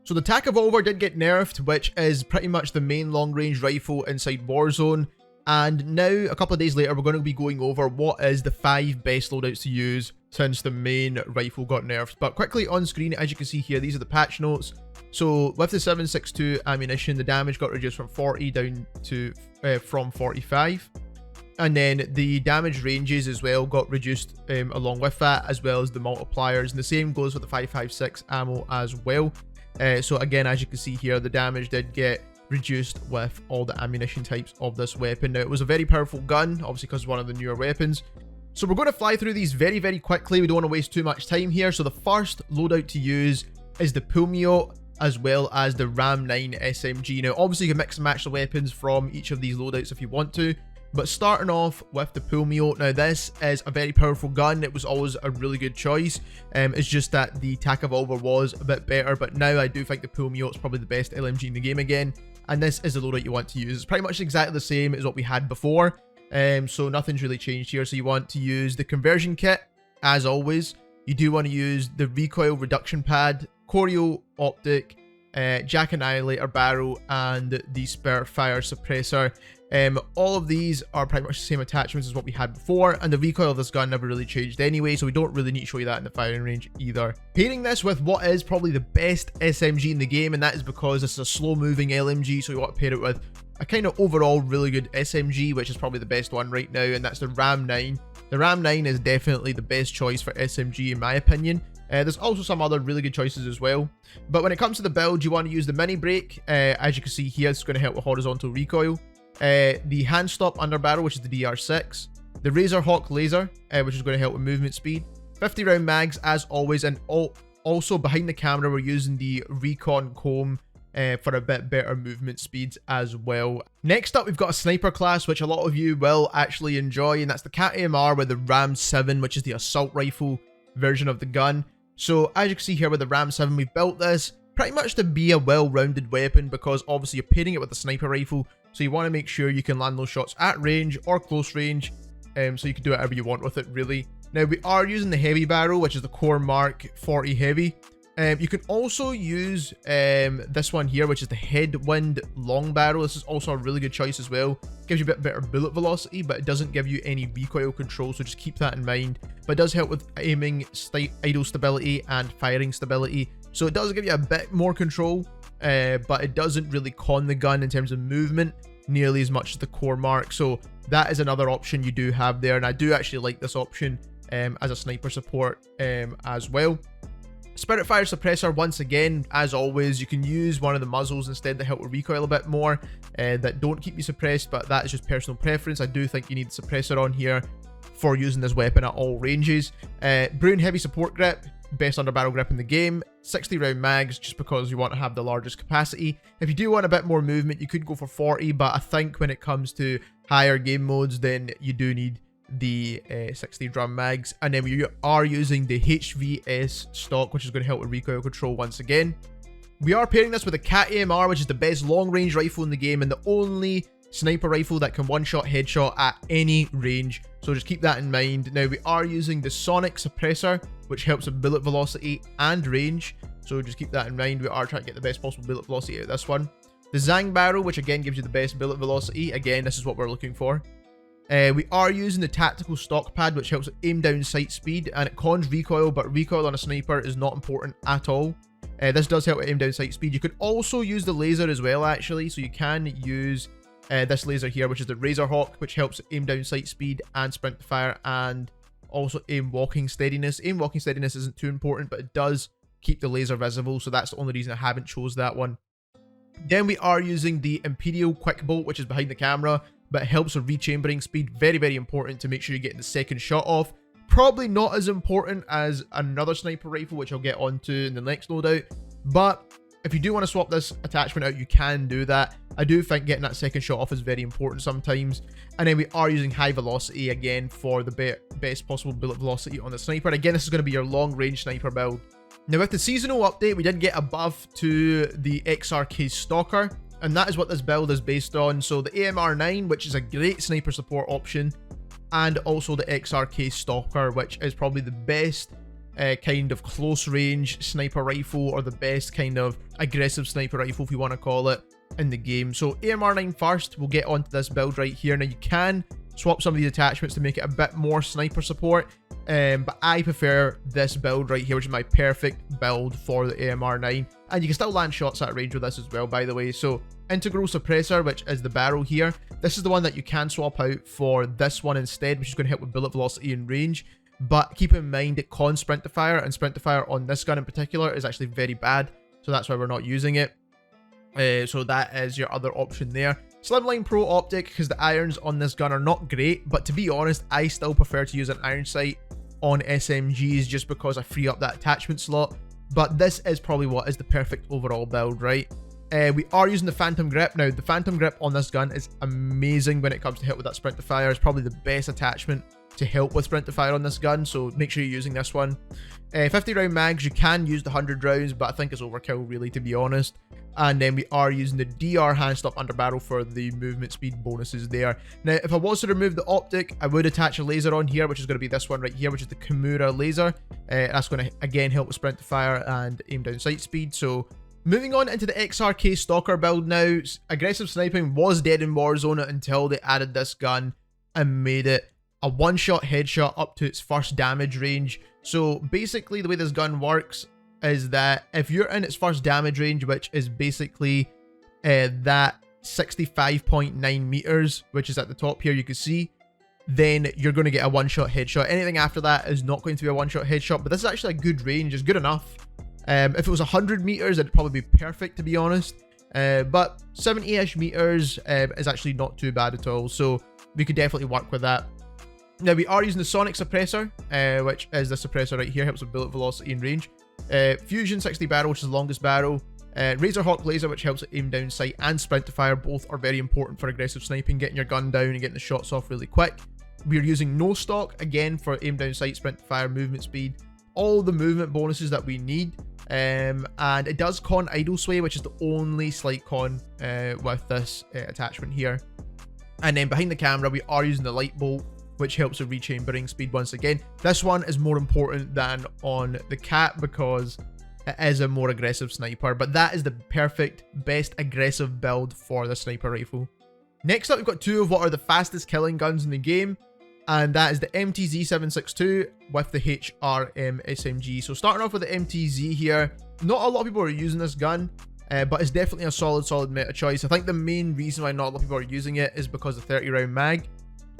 So the TAQ Evolvere did get nerfed, which is pretty much the main long-range rifle inside Warzone. And now, a couple of days later, we're going to be going over what is the 5 best loadouts to use since the main rifle got nerfed. But quickly on screen, as you can see here, these are the patch notes. So with the 762 ammunition, the damage got reduced from 40 down to from 45. And then the damage ranges as well got reduced along with that, as well as the multipliers. And the same goes for the 556 ammo as well. So again, as you can see here, the damage did get reduced with all the ammunition types of this weapon. Now, it was a very powerful gun, obviously because it's one of the newer weapons. So we're going to fly through these very, very quickly. We don't want to waste too much time here. So the first loadout to use is the Pulmio, as well as the RAM-9 SMG. Now, obviously you can mix and match the weapons from each of these loadouts if you want to. But starting off with the Pulmio, now this is a very powerful gun. It was always a really good choice. It's just that the TAQ Evolvere was a bit better, but now I do think the Pulmio is probably the best LMG in the game again. And this is the loadout you want to use. It's pretty much exactly the same as what we had before. So nothing's really changed here. So you want to use the conversion kit, as always. You do want to use the recoil reduction pad, choreo optic, Jack Annihilator barrel, and the spare fire suppressor. All of these are pretty much the same attachments as what we had before, and the recoil of this gun never really changed anyway, so we don't really need to show you that in the firing range either. Pairing this with what is probably the best SMG in the game, and that is because this is a slow moving LMG, so you want to pair it with a kind of overall really good SMG, which is probably the best one right now, and that's the RAM-9. The RAM-9 is definitely the best choice for SMG in my opinion. There's also some other really good choices as well. But when it comes to the build, you want to use the MINIBAK. As you can see here, it's going to help with horizontal recoil. The hand stop underbarrel, which is the DR6. The Razorhawk laser, which is going to help with movement speed. 50 round mags as always, and also behind the camera we're using the RECON comb for a bit better movement speeds as well. Next up, we've got a sniper class, which a lot of you will actually enjoy, and that's the Cat AMR with the RAM-7, which is the assault rifle version of the gun. So as you can see here with the RAM-7, we've built this pretty much to be a well-rounded weapon, because obviously you're pairing it with a sniper rifle, so you want to make sure you can land those shots at range or close range, so you can do whatever you want with it really. Now we are using the heavy barrel, which is the Core Mark 40 heavy. You can also use this one here, which is the Headwind long barrel. This is also a really good choice as well. Gives you a bit better bullet velocity, but it doesn't give you any recoil control, so just keep that in mind. But it does help with aiming, idle stability, and firing stability. So it does give you a bit more control, but it doesn't really con the gun in terms of movement nearly as much as the Core Mark. So that is another option you do have there, and I do actually like this option as a sniper support as well. Spirit fire suppressor, once again, as always, you can use one of the muzzles instead to help with recoil a bit more, that don't keep you suppressed, but that is just personal preference. I do think you need the suppressor on here for using this weapon at all ranges. Brune heavy support grip, best underbarrel grip in the game. 60 round mags, just because you want to have the largest capacity. If you do want a bit more movement, you could go for 40, but I think when it comes to higher game modes, then you do need the 60 drum mags. And then we are using the HVS stock, which is going to help with recoil control once again. We are pairing this with the Cat AMR, which is the best long range rifle in the game and the only sniper rifle that can one-shot headshot at any range, so just keep that in mind. Now we are using the Sonic suppressor, which helps with bullet velocity and range, so just keep that in mind. We are trying to get the best possible bullet velocity out of this one. The Zang barrel, which again gives you the best bullet velocity. Again, this is what we're looking for. We are using the tactical stock pad, which helps with aim down sight speed, and it cons recoil, but recoil on a sniper is not important at all. This does help with aim down sight speed. You could also use the laser as well, actually, so you can use this laser here, which is the Razorhawk, which helps aim down sight speed and sprint to fire, and also aim walking steadiness. Aim walking steadiness isn't too important, but it does keep the laser visible, so that's the only reason I haven't chose that one. Then we are using the Imperial Quick Bolt, which is behind the camera, but it helps with rechambering speed. Very, very important to make sure you're getting the second shot off. Probably not as important as another sniper rifle, which I'll get onto in the next loadout, but if you do want to swap this attachment out, you can do that. I do think getting that second shot off is very important sometimes. And then we are using high velocity again for the best possible bullet velocity on the sniper. Again, this is going to be your long range sniper build. Now with the seasonal update, we did get a buff to the XRK Stalker, and that is what this build is based on. So the AMR9, which is a great sniper support option, and also the XRK Stalker, which is probably the best kind of close range sniper rifle, or the best kind of aggressive sniper rifle, if you want to call it, in the game. So AMR9 first, we'll get onto this build right here. Now you can swap some of these attachments to make it a bit more sniper support, but I prefer this build right here, which is my perfect build for the AMR9, and you can still land shots at range with this as well, by the way. So integral suppressor, which is the barrel here, this is the one that you can swap out for this one instead, which is going to help with bullet velocity and range. But keep in mind it cons sprint to fire, and sprint to fire on this gun in particular is actually very bad, so that's why we're not using it. So that is your other option there. Slimline Pro optic, because the irons on this gun are not great, but to be honest, I still prefer to use an iron sight on SMGs just because I free up that attachment slot. But this is probably what is the perfect overall build, right? We are using the Phantom Grip. Now, the Phantom Grip on this gun is amazing when it comes to hit with that sprint to fire. It's probably the best attachment to help with sprint to fire on this gun, so make sure you're using this one. 50 round mags, you can use the 100 rounds, but I think it's overkill, really, to be honest. And then we are using the DR hand stop under barrel for the movement speed bonuses there. Now, if I was to remove the optic, I would attach a laser on here, which is going to be this one right here, which is the Kimura laser. That's going to, again, help with sprint to fire and aim down sight speed. So moving on into the XRK Stalker build now. Aggressive sniping was dead in Warzone until they added this gun and made it a one-shot headshot up to its first damage range. So basically the way this gun works is that if you're in its first damage range, which is basically that 65.9 meters, which is at the top here, you can see, then you're going to get a one-shot headshot. Anything after that is not going to be a one-shot headshot, but this is actually a good range. It's good enough. If it was 100 meters, it'd probably be perfect, to be honest. But 70-ish meters is actually not too bad at all, so we could definitely work with that. Now, we are using the Sonic Suppressor, which is the suppressor right here, helps with bullet velocity and range. Fusion 60 barrel, which is the longest barrel. Razorhawk laser, which helps with aim down sight and sprint to fire. Both are very important for aggressive sniping, getting your gun down and getting the shots off really quick. We're using no stock, again, for aim down sight, sprint to fire, movement speed, all the movement bonuses that we need. And it does con idle sway, which is the only slight con with this attachment here. And then behind the camera, we are using the light bolt, which helps with rechambering speed once again. This one is more important than on the cat because it is a more aggressive sniper, but that is the perfect, best aggressive build for the sniper rifle. Next up, we've got two of what are the fastest killing guns in the game, and that is the MTZ-762 with the HRM SMG. So starting off with the MTZ here, not a lot of people are using this gun, but it's definitely a solid meta choice. I think the main reason why not a lot of people are using it is because of the 30 round mag.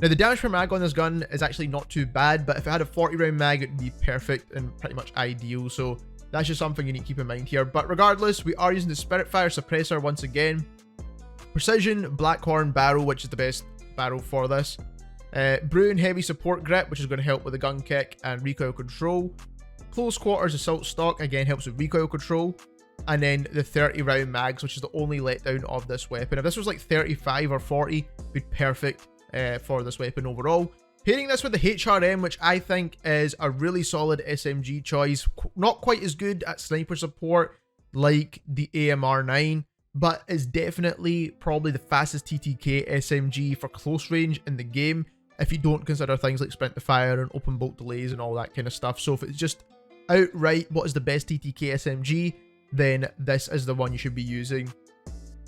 Now, the damage per mag on this gun is actually not too bad, but if it had a 40 round mag, it would be perfect and pretty much ideal. So that's just something you need to keep in mind here. But regardless, we are using the Spiritfire suppressor once again. Precision Blackhorn barrel, which is the best barrel for this. Bruin heavy support grip, which is going to help with the gun kick and recoil control. Close quarters assault stock, again, helps with recoil control. And then the 30 round mags, which is the only letdown of this weapon. If this was like 35 or 40, it'd be perfect for this weapon overall. Pairing this with the HRM, which I think is a really solid SMG choice. Not quite as good at sniper support like the AMR9, but is definitely probably the fastest TTK SMG for close range in the game, if you don't consider things like sprint to fire and open bolt delays and all that kind of stuff. So if it's just outright what is the best TTK SMG, then this is the one you should be using.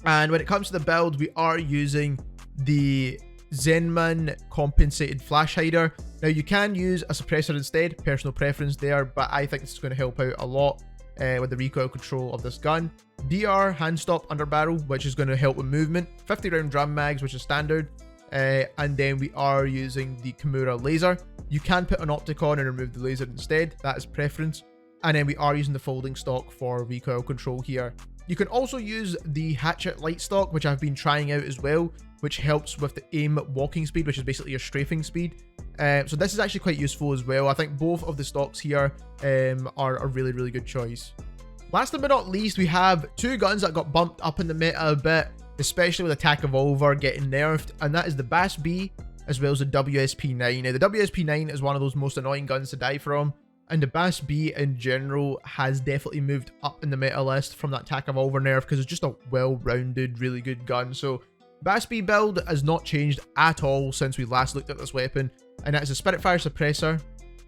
And when it comes to the build, we are using the Zenman compensated flash hider. Now, you can use a suppressor instead, personal preference there, but I think this is going to help out a lot with the recoil control of this gun. DR hand stop under barrel, which is going to help with movement. 50 round drum mags, which is standard. And then we are using the Kimura laser. You can put an optic on and remove the laser instead, that is preference. And then we are using the folding stock for recoil control here. You can also use the hatchet light stock, which I've been trying out as well, which helps with the aim walking speed, which is basically your strafing speed. So this is actually quite useful as well. I think both of the stocks here are a really good choice. Last but not least, we have two guns that got bumped up in the meta a bit, especially with the TAQ-Evolvere getting nerfed, and that is the BAS-B as well as the WSP-9. Now, the WSP-9 is one of those most annoying guns to die from, and the BAS-B in general has definitely moved up in the meta list from that TAQ-Evolvere nerf because it's just a well-rounded, really good gun. So BAS-B build has not changed at all since we last looked at this weapon, and that is a Spiritfire suppressor,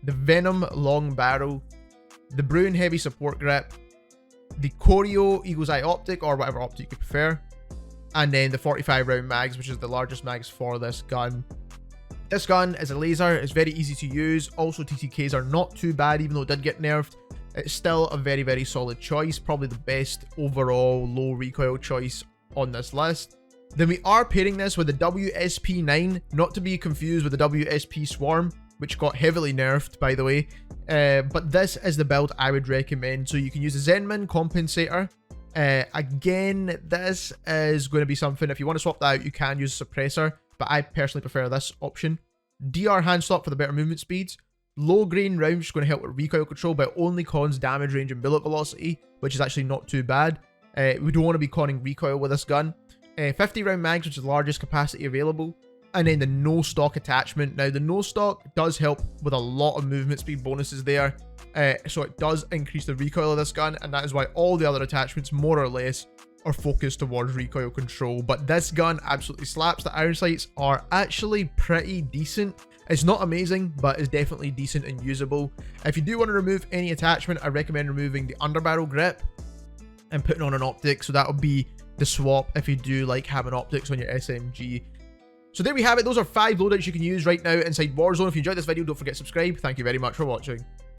the Venom long barrel, the Bruin Heavy Support Grip, the Choreo Eagle's Eye Optic, or whatever optic you prefer, and then the 45 round mags, which is the largest mags for this gun. This gun is a laser, it's very easy to use. Also, TTKs are not too bad, even though it did get nerfed. It's still a very, very solid choice, probably the best overall low recoil choice on this list. Then we are pairing this with the WSP-9, not to be confused with the WSP Swarm, which got heavily nerfed, by the way. But this is the build I would recommend. So you can use the Zenman compensator. Again, this is going to be something, if you want to swap that out, you can use a suppressor, but I personally prefer this option. DR hand slot for the better movement speeds. Low grain round, which is going to help with recoil control, but only cons damage range and bullet velocity, which is actually not too bad. We don't want to be conning recoil with this gun. 50 round mags, which is the largest capacity available. And then the no stock attachment. Now, the no stock does help with a lot of movement speed bonuses there. So it does increase the recoil of this gun, and that is why all the other attachments, more or less, are focused towards recoil control. But this gun absolutely slaps. The iron sights are actually pretty decent. It's not amazing, but it's definitely decent and usable. If you do want to remove any attachment, I recommend removing the underbarrel grip and putting on an optic. So that'll be the swap if you do like having optics on your SMG. So there we have it. Those are 5 loadouts you can use right now inside Warzone. If you enjoyed this video, don't forget to subscribe. Thank you very much for watching.